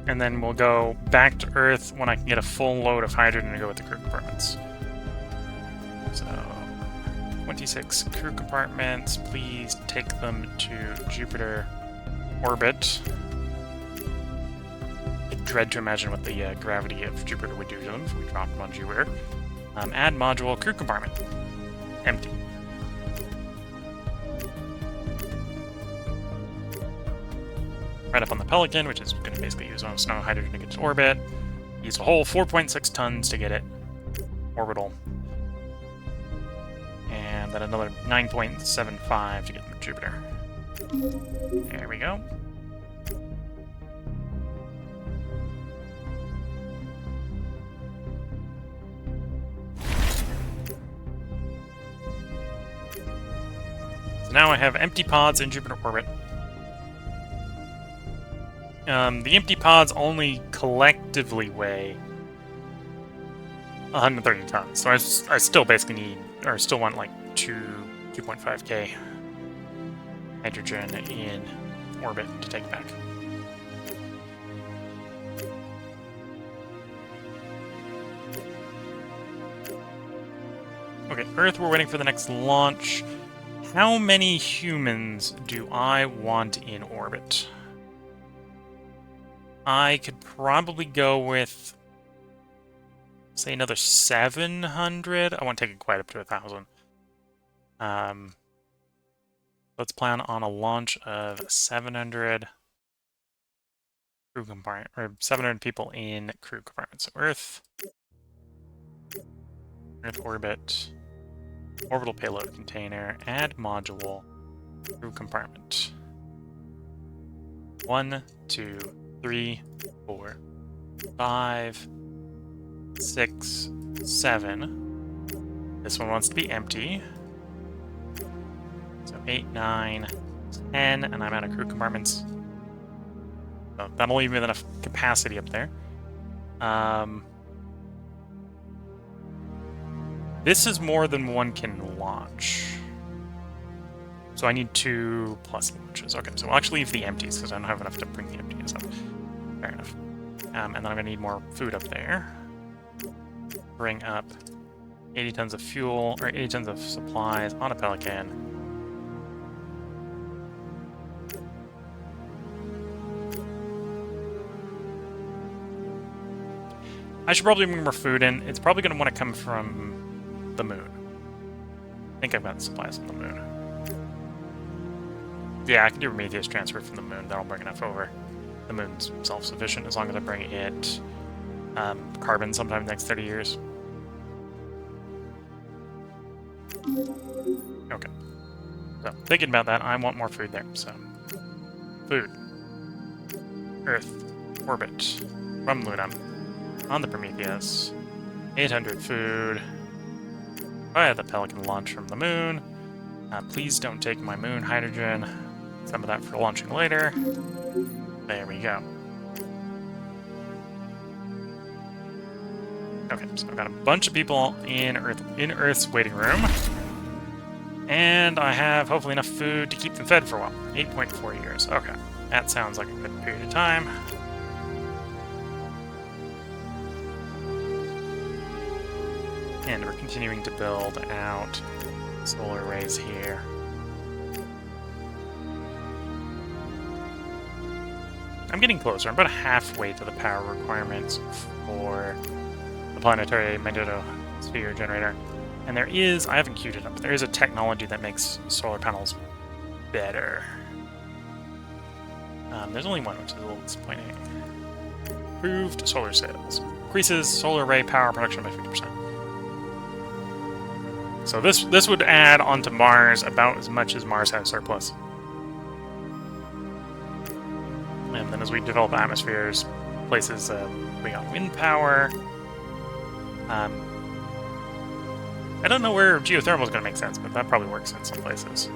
And then we'll go back to Earth when I can get a full load of hydrogen to go with the crew compartments. So, 26 crew compartments. Please take them to Jupiter orbit. I dread to imagine what the gravity of Jupiter would do to them if we dropped them on Jupiter. Add module, crew compartment. Empty. right up on the Pelican, which is going to basically use almost no hydrogen to get to orbit. Use a whole 4.6 tons to get it orbital. And then another 9.75 to get to Jupiter. There we go. So now I have empty pods in Jupiter orbit. The empty pods only collectively weigh 130 tons, so I still basically need, or still want like 2.5k hydrogen in orbit to take back. Okay, Earth, we're waiting for the next launch. How many humans do I want in orbit? I could probably go with, say, another 700. I won't take it quite up to 1,000. Let's plan on a launch of 700 crew compartment, or 700 people in crew compartments. So Earth orbit, orbital payload container, add module, crew compartment. 1, 2, 3, 4, 5, 6, 7. This one wants to be empty. So 8, 9, 10, and I'm out of crew compartments. So that'll leave me with enough capacity up there. This is more than one can launch. So I need 2 plus launches. Okay, so we'll actually leave the empties because I don't have enough to bring the empties up. Fair enough. And then I'm going to need more food up there. Bring up 80 tons of fuel, or 80 tons of supplies on a Pelican. I should probably bring more food in. It's probably going to want to come from the moon. I think I've got supplies on the moon. Yeah, I can do Prometheus transfer from the moon. That'll bring enough over. The moon's self-sufficient as long as I bring it carbon sometime in the next 30 years. Okay. So, thinking about that, I want more food there. So, food. Earth. Orbit. From Luna. On the Prometheus. 800 food. Via the Pelican launch from the moon. Please don't take my moon hydrogen. Some of that for launching later. There we go. Okay, so I've got a bunch of people in Earth's waiting room. And I have hopefully enough food to keep them fed for a while. 8.4 years. Okay, that sounds like a good period of time. And we're continuing to build out solar arrays here. I'm getting closer. I'm about halfway to the power requirements for the planetary magnetosphere generator. And there is, I haven't queued it up, but there is a technology that makes solar panels better. There's only one, which is a little disappointing. Improved solar cells. Increases solar array power production by 50%. So this would add onto Mars about as much as Mars has surplus. And then as we develop atmospheres, places we got wind power. I don't know where geothermal is going to make sense, but that probably works in some places.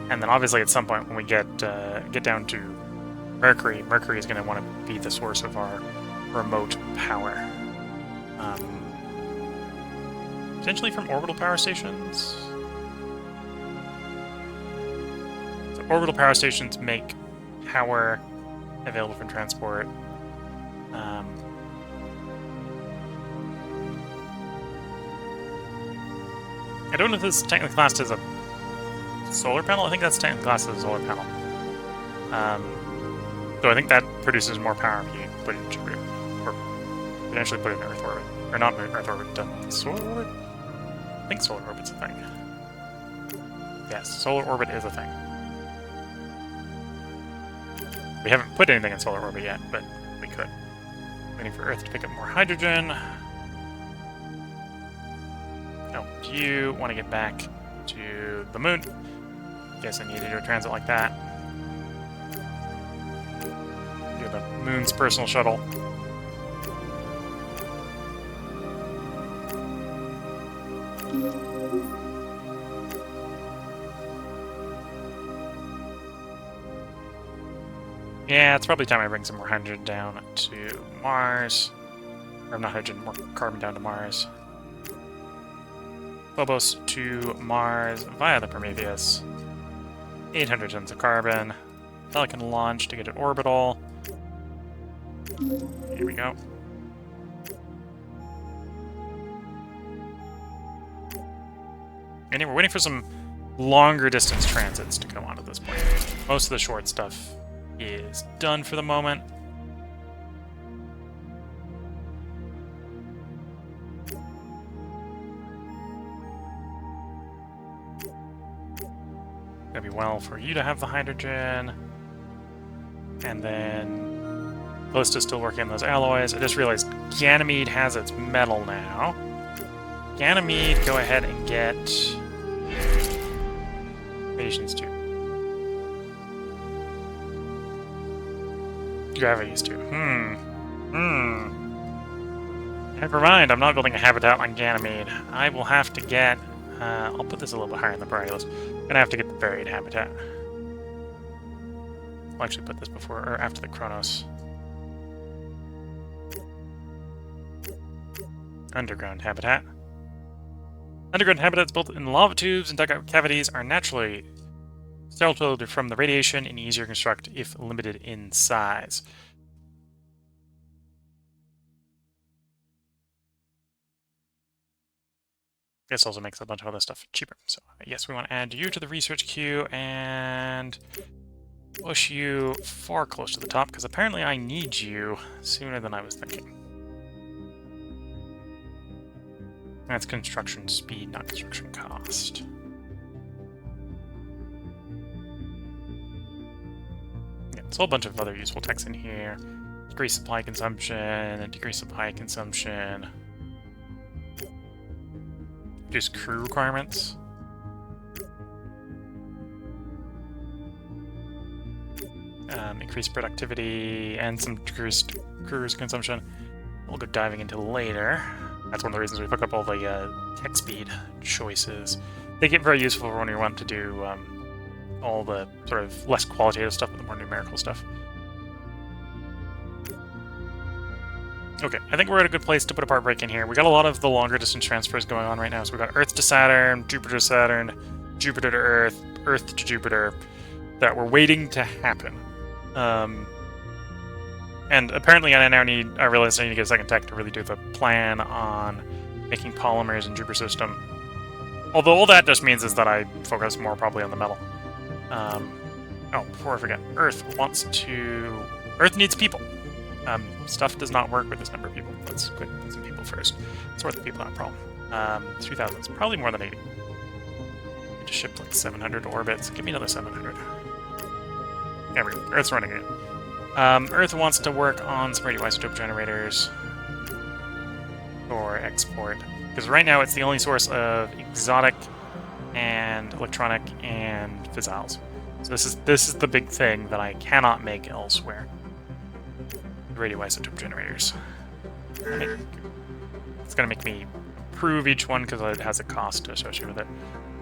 And then obviously at some point when we get down to Mercury, Mercury is going to want to be the source of our remote power. Potentially from orbital power stations. So orbital power stations make power available for transport. I don't know if this is technically classed as a solar panel. I think that's technically classed as a solar panel. So I think that produces more power if you put it in Jupiter, or potentially put it in Earth orbit, or not Earth orbit, solar orbit. I think solar orbit's a thing. Yes, solar orbit is a thing. We haven't put anything in solar orbit yet, but we could. Waiting for Earth to pick up more hydrogen. Oh, do you want to get back to the moon? Guess I need to do a transit like that. You're the moon's personal shuttle. Yeah, it's probably time I bring some more hydrogen down to Mars. Or not hydrogen, more carbon down to Mars. Phobos to Mars via the Prometheus. 800 tons of carbon. Pelican launch to get it orbital. Here we go. Anyway, we're waiting for some longer distance transits to come on at this point. Most of the short stuff is done for the moment. Gonna be well for you to have the hydrogen. And then Post is still working on those alloys. I just realized Ganymede has its metal now. Ganymede, go ahead and get Radiations 2. Gravity's 2. Never mind, I'm not building a habitat on Ganymede. I will have to get... I'll put this a little bit higher in the priority list. I'm gonna have to get the buried habitat. I'll actually put this before or after the Kronos. Underground habitat. Underground habitats built in lava tubes and dugout cavities are naturally sheltered from the radiation and easier to construct if limited in size. This also makes a bunch of other stuff cheaper. So yes, we want to add you to the research queue and push you far close to the top because apparently I need you sooner than I was thinking. That's construction speed, not construction cost. Yeah, there's a whole bunch of other useful techs in here. Decrease supply consumption, and decrease supply consumption. Reduce crew requirements. Increase productivity, and some decreased cruise consumption. We'll go diving into later. That's one of the reasons we pick up all the tech speed choices. They get very useful when we want to do all the sort of less qualitative stuff but the more numerical stuff. Okay, I think we're at a good place to put a part break in here. We got a lot of the longer distance transfers going on right now. So we got Earth to Saturn, Jupiter to Saturn, Jupiter to Earth, Earth to Jupiter, that we're waiting to happen. And apparently I realized I need to get a second tech to really do the plan on making polymers in Jupiter system. Although all that just means is that I focus more probably on the metal. Oh, before I forget, Earth needs people. Stuff does not work with this number of people. Let's put some people first. Sort the people, not a problem. 3,000 is probably more than 80. I just shipped like 700 orbits. Give me another 700. There we go. Earth's running it. Earth wants to work on some radioisotope generators for export. Because right now it's the only source of exotic and electronic and fissiles. So this is the big thing that I cannot make elsewhere. Radioisotope generators. It's going to make me approve each one because it has a cost associated with it.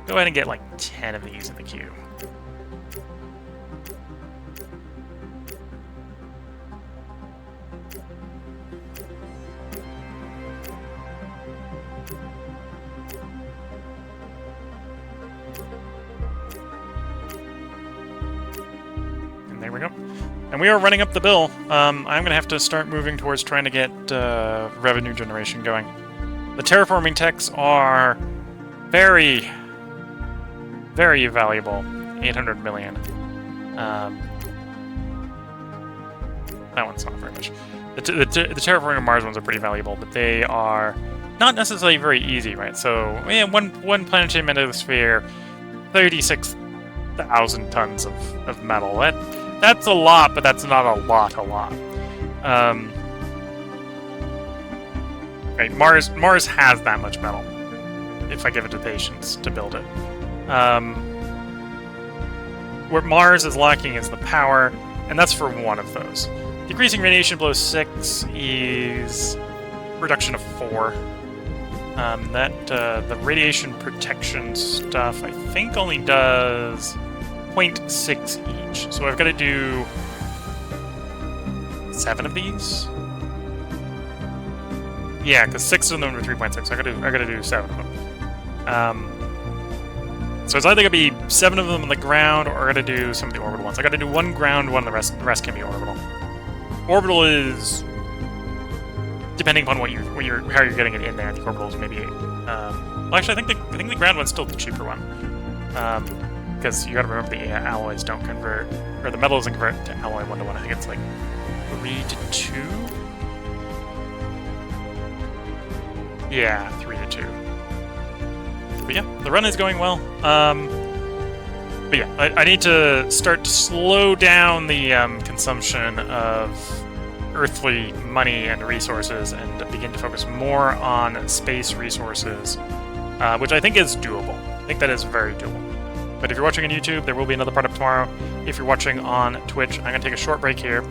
Go ahead and get like 10 of these in the queue. And there we go. And we are running up the bill. I'm going to have to start moving towards trying to get revenue generation going. The terraforming techs are very, very valuable. 800 million. That one's not very much. The terraforming Mars ones are pretty valuable, but they are not necessarily very easy, right? So, yeah, one planetary mesosphere, 36,000 tons of metal. That's a lot, but that's not a lot. Right, Mars has that much metal, if I give it to patience to build it. Where Mars is lacking is the power, and that's for one of those. Decreasing radiation below 6 is reduction of 4. The radiation protection stuff, I think, only does 0.6 each. So I've got to do 7 of these. Yeah, because 6 of them were 3.6. So I gotta do 7 of them. So it's either gonna be 7 of them on the ground, or I gotta do some of the orbital ones. I gotta do 1 ground, 1 the rest can be orbital. Orbital is depending upon how you're getting it in there. The orbital is maybe well, actually, I think the ground one's still the cheaper one, because you gotta remember the alloys don't convert, or the metal doesn't convert to alloy 1-to-1. I think it's like 3-to-2. Yeah, 3-to-2. But yeah, the run is going well. But yeah, I need to start to slow down the consumption of earthly money and resources and begin to focus more on space resources, which I think is doable. I think that is very doable. But if you're watching on YouTube, there will be another part up tomorrow. If you're watching on Twitch, I'm going to take a short break here.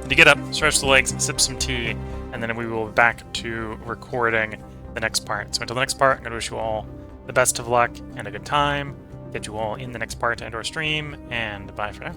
To get up, stretch the legs, sip some tea, and then we will be back to recording the next part. So until the next part, I'm going to wish you all the best of luck and a good time. Get you all in the next part and/or stream, and bye for now.